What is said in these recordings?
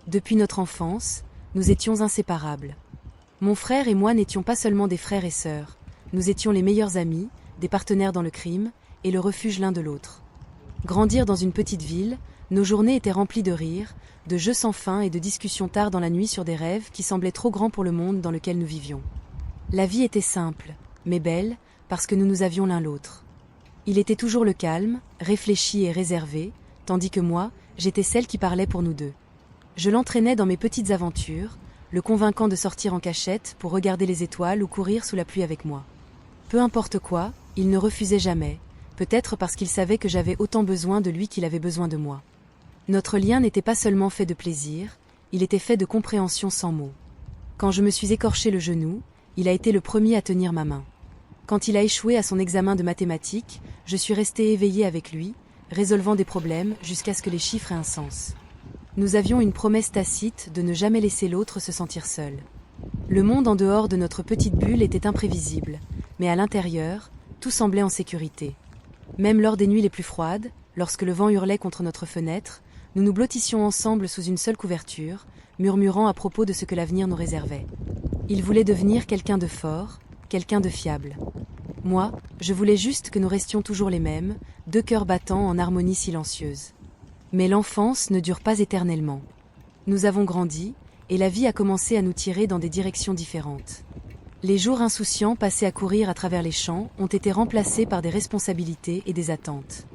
Depuis notre enfance, nous étions inséparables. Mon frère et moi n'étions pas seulement des frères et sœurs, nous étions les meilleurs amis, des partenaires dans le crime, et le refuge l'un de l'autre. Grandir dans une petite ville, nos journées étaient remplies de rires, de jeux sans fin et de discussions tard dans la nuit sur des rêves qui semblaient trop grands pour le monde dans lequel nous vivions. La vie était simple, mais belle, parce que nous nous avions l'un l'autre. Il était toujours le calme, réfléchi et réservé, tandis que moi, j'étais celle qui parlait pour nous deux. Je l'entraînais dans mes petites aventures, le convainquant de sortir en cachette pour regarder les étoiles ou courir sous la pluie avec moi. Peu importe quoi, il ne refusait jamais, peut-être parce qu'il savait que j'avais autant besoin de lui qu'il avait besoin de moi. Notre lien n'était pas seulement fait de plaisir, il était fait de compréhension sans mots. Quand je me suis écorché le genou, il a été le premier à tenir ma main. Quand il a échoué à son examen de mathématiques, je suis restée éveillée avec lui, résolvant des problèmes jusqu'à ce que les chiffres aient un sens. Nous avions une promesse tacite de ne jamais laisser l'autre se sentir seul. Le monde en dehors de notre petite bulle était imprévisible, mais à l'intérieur, tout semblait en sécurité. Même lors des nuits les plus froides, lorsque le vent hurlait contre notre fenêtre, nous nous blottissions ensemble sous une seule couverture, murmurant à propos de ce que l'avenir nous réservait. Il voulait devenir quelqu'un de fort, quelqu'un de fiable. Moi, je voulais juste que nous restions toujours les mêmes, deux cœurs battants en harmonie silencieuse. Mais l'enfance ne dure pas éternellement. Nous avons grandi, et la vie a commencé à nous tirer dans des directions différentes. Les jours insouciants passés à courir à travers les champs ont été remplacés par des responsabilités et des attentes.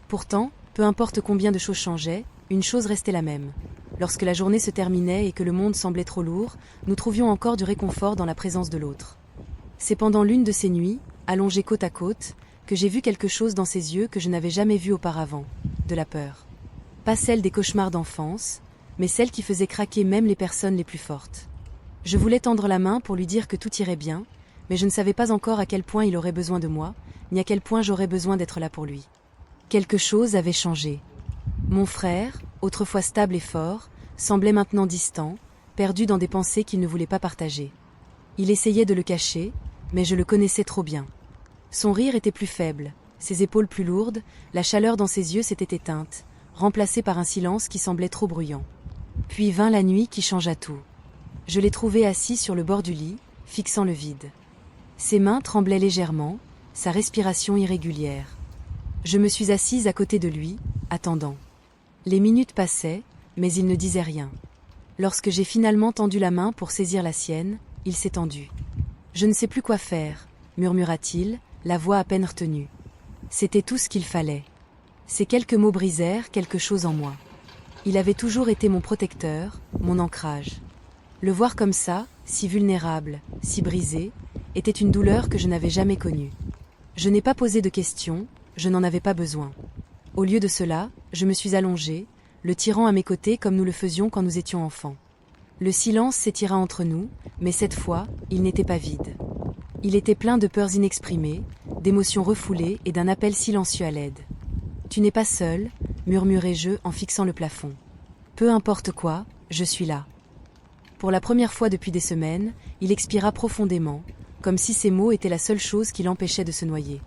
Pourtant, peu importe combien de choses changeaient, une chose restait la même. Lorsque la journée se terminait et que le monde semblait trop lourd, nous trouvions encore du réconfort dans la présence de l'autre. C'est pendant l'une de ces nuits, allongés côte à côte, que j'ai vu quelque chose dans ses yeux que je n'avais jamais vu auparavant, de la peur. Pas celle des cauchemars d'enfance, mais celle qui faisait craquer même les personnes les plus fortes. Je voulais tendre la main pour lui dire que tout irait bien, mais je ne savais pas encore à quel point il aurait besoin de moi, ni à quel point j'aurais besoin d'être là pour lui. Quelque chose avait changé. Mon frère, autrefois stable et fort, semblait maintenant distant, perdu dans des pensées qu'il ne voulait pas partager. Il essayait de le cacher, mais je le connaissais trop bien. Son rire était plus faible, ses épaules plus lourdes, la chaleur dans ses yeux s'était éteinte, remplacée par un silence qui semblait trop bruyant. Puis vint la nuit qui changea tout. Je l'ai trouvé assis sur le bord du lit, fixant le vide. Ses mains tremblaient légèrement, sa respiration irrégulière. Je me suis assise à côté de lui, attendant. Les minutes passaient, mais il ne disait rien. Lorsque j'ai finalement tendu la main pour saisir la sienne, il s'est tendu. « Je ne sais plus quoi faire », murmura-t-il, la voix à peine retenue. C'était tout ce qu'il fallait. Ces quelques mots brisèrent quelque chose en moi. Il avait toujours été mon protecteur, mon ancrage. Le voir comme ça, si vulnérable, si brisé, était une douleur que je n'avais jamais connue. Je n'ai pas posé de questions, je n'en avais pas besoin. Au lieu de cela, je me suis allongée, le tirant à mes côtés comme nous le faisions quand nous étions enfants. Le silence s'étira entre nous, mais cette fois, il n'était pas vide. Il était plein de peurs inexprimées, d'émotions refoulées et d'un appel silencieux à l'aide. « Tu n'es pas seul », murmurai-je en fixant le plafond. « Peu importe quoi, je suis là. » Pour la première fois depuis des semaines, il expira profondément, comme si ces mots étaient la seule chose qui l'empêchait de se noyer.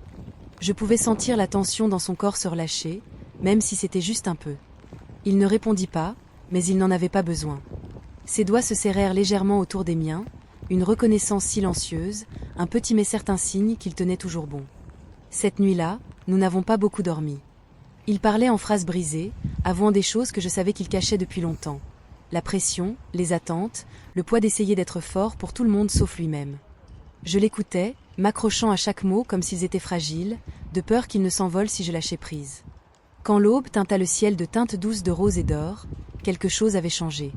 Je pouvais sentir la tension dans son corps se relâcher, même si c'était juste un peu. Il ne répondit pas, mais il n'en avait pas besoin. Ses doigts se serrèrent légèrement autour des miens, une reconnaissance silencieuse, un petit mais certain signe qu'il tenait toujours bon. Cette nuit-là, nous n'avons pas beaucoup dormi. Il parlait en phrases brisées, avouant des choses que je savais qu'il cachait depuis longtemps. La pression, les attentes, le poids d'essayer d'être fort pour tout le monde sauf lui-même. Je l'écoutais, m'accrochant à chaque mot comme s'ils étaient fragiles, de peur qu'ils ne s'envolent si je lâchais prise. Quand l'aube teinta le ciel de teintes douces de rose et d'or, quelque chose avait changé.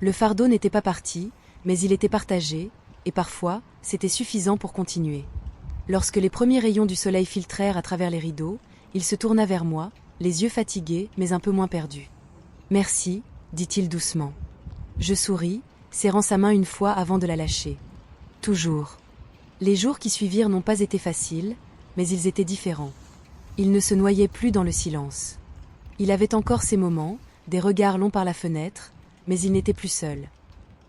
Le fardeau n'était pas parti, mais il était partagé, et parfois, c'était suffisant pour continuer. Lorsque les premiers rayons du soleil filtrèrent à travers les rideaux, il se tourna vers moi, les yeux fatigués mais un peu moins perdus. « Merci », dit-il doucement. Je souris, serrant sa main une fois avant de la lâcher. « Toujours. » Les jours qui suivirent n'ont pas été faciles, mais ils étaient différents. Il ne se noyait plus dans le silence. Il avait encore ses moments, des regards longs par la fenêtre, mais il n'était plus seul.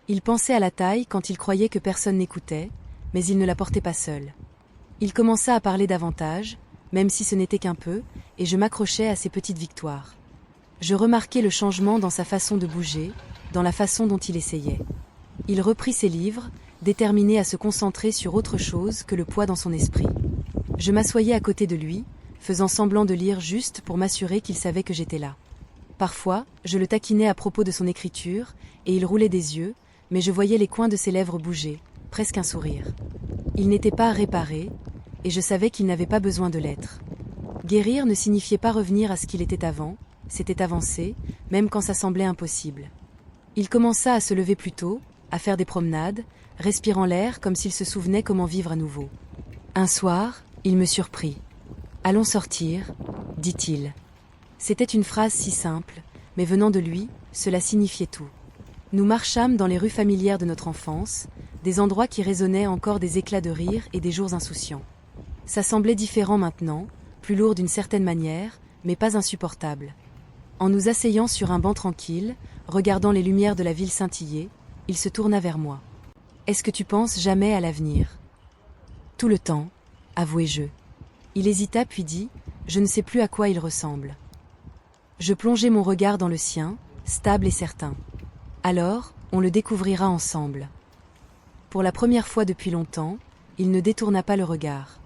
Il pensait à la taille quand il croyait que personne n'écoutait, mais il ne la portait pas seul. Il commença à parler davantage, même si ce n'était qu'un peu, et je m'accrochais à ses petites victoires. Je remarquais le changement dans sa façon de bouger, dans la façon dont il essayait. Il reprit ses livres, déterminé à se concentrer sur autre chose que le poids dans son esprit. Je m'assoyais à côté de lui, faisant semblant de lire juste pour m'assurer qu'il savait que j'étais là. Parfois, je le taquinais à propos de son écriture, et il roulait des yeux, mais je voyais les coins de ses lèvres bouger, presque un sourire. Il n'était pas réparé, et je savais qu'il n'avait pas besoin de l'être. Guérir ne signifiait pas revenir à ce qu'il était avant, c'était avancer, même quand ça semblait impossible. Il commença à se lever plus tôt, à faire des promenades, respirant l'air comme s'il se souvenait comment vivre à nouveau. Un soir, il me surprit. « Allons sortir », dit-il. C'était une phrase si simple, mais venant de lui, cela signifiait tout. Nous marchâmes dans les rues familières de notre enfance, des endroits qui résonnaient encore des éclats de rire et des jours insouciants. Ça semblait différent maintenant, plus lourd d'une certaine manière, mais pas insupportable. En nous asseyant sur un banc tranquille, regardant les lumières de la ville scintiller, il se tourna vers moi. « Est-ce que tu penses jamais à l'avenir ?»« Tout le temps, avouai-je. » Il hésita puis dit « Je ne sais plus à quoi il ressemble. » Je plongeai mon regard dans le sien, stable et certain. « Alors, on le découvrira ensemble. » Pour la première fois depuis longtemps, il ne détourna pas le regard.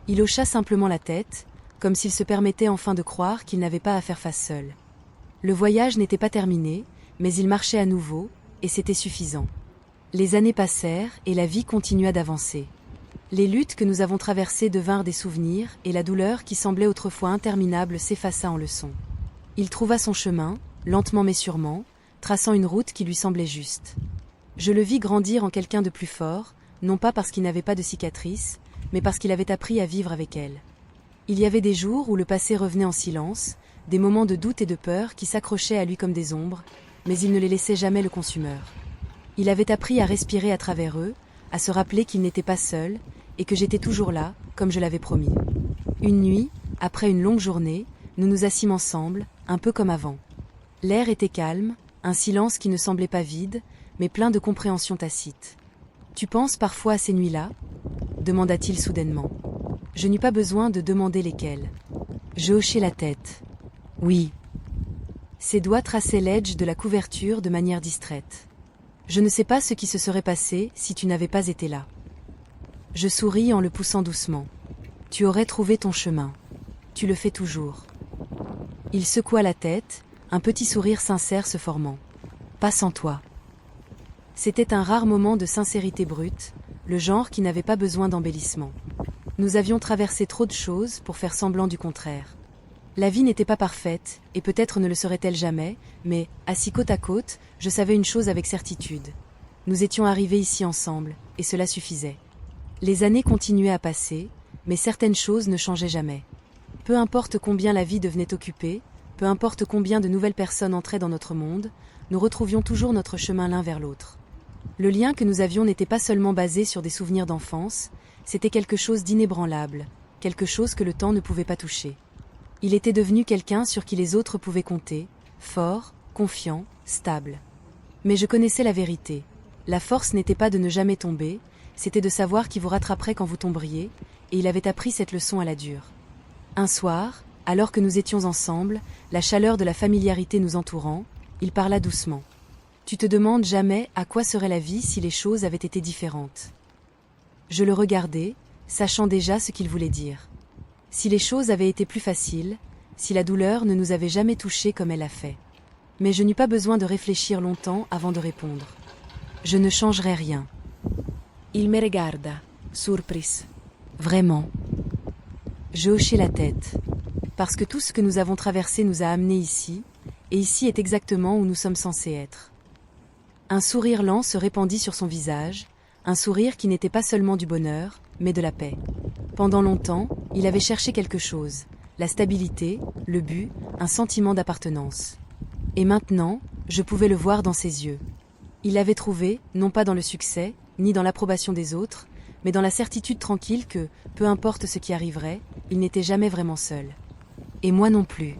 Il hocha simplement la tête, comme s'il se permettait enfin de croire qu'il n'avait pas à faire face seul. Le voyage n'était pas terminé, mais il marchait à nouveau, et c'était suffisant. Les années passèrent et la vie continua d'avancer. Les luttes que nous avons traversées devinrent des souvenirs et la douleur qui semblait autrefois interminable s'effaça en leçons. Il trouva son chemin, lentement mais sûrement, traçant une route qui lui semblait juste. Je le vis grandir en quelqu'un de plus fort, non pas parce qu'il n'avait pas de cicatrices, mais parce qu'il avait appris à vivre avec elles. Il y avait des jours où le passé revenait en silence, des moments de doute et de peur qui s'accrochaient à lui comme des ombres, mais il ne les laissait jamais le consumeur. Il avait appris à respirer à travers eux, à se rappeler qu'il n'était pas seul, et que j'étais toujours là, comme je l'avais promis. Une nuit, après une longue journée, nous nous assîmes ensemble, un peu comme avant. L'air était calme, un silence qui ne semblait pas vide, mais plein de compréhension tacite. « Tu penses parfois à ces nuits-là » demanda-t-il soudainement. Je n'eus pas besoin de demander lesquelles. Je hochai la tête. « Oui. » Ses doigts traçaient l'edge de la couverture de manière distraite. « Je ne sais pas ce qui se serait passé si tu n'avais pas été là. » Je souris en le poussant doucement. « Tu aurais trouvé ton chemin. Tu le fais toujours. » Il secoua la tête, un petit sourire sincère se formant. « Pas sans toi. » C'était un rare moment de sincérité brute, le genre qui n'avait pas besoin d'embellissement. Nous avions traversé trop de choses pour faire semblant du contraire. La vie n'était pas parfaite, et peut-être ne le serait-elle jamais, mais, assis côte à côte, je savais une chose avec certitude. Nous étions arrivés ici ensemble, et cela suffisait. Les années continuaient à passer, mais certaines choses ne changeaient jamais. Peu importe combien la vie devenait occupée, peu importe combien de nouvelles personnes entraient dans notre monde, nous retrouvions toujours notre chemin l'un vers l'autre. Le lien que nous avions n'était pas seulement basé sur des souvenirs d'enfance, c'était quelque chose d'inébranlable, quelque chose que le temps ne pouvait pas toucher. Il était devenu quelqu'un sur qui les autres pouvaient compter, fort, confiant, stable. Mais je connaissais la vérité. La force n'était pas de ne jamais tomber, c'était de savoir qui vous rattraperait quand vous tomberiez, et il avait appris cette leçon à la dure. Un soir, alors que nous étions ensemble, la chaleur de la familiarité nous entourant, il parla doucement. « Tu te demandes jamais à quoi serait la vie si les choses avaient été différentes. » Je le regardais, sachant déjà ce qu'il voulait dire. Si les choses avaient été plus faciles, si la douleur ne nous avait jamais touchés comme elle a fait. Mais je n'eus pas besoin de réfléchir longtemps avant de répondre. Je ne changerai rien. Il me regarda, surprise. Vraiment. Je hochai la tête. Parce que tout ce que nous avons traversé nous a amenés ici, et ici est exactement où nous sommes censés être. Un sourire lent se répandit sur son visage, un sourire qui n'était pas seulement du bonheur, mais de la paix. Pendant longtemps, il avait cherché quelque chose, la stabilité, le but, un sentiment d'appartenance. Et maintenant, je pouvais le voir dans ses yeux. Il l'avait trouvé, non pas dans le succès, ni dans l'approbation des autres, mais dans la certitude tranquille que, peu importe ce qui arriverait, il n'était jamais vraiment seul. Et moi non plus.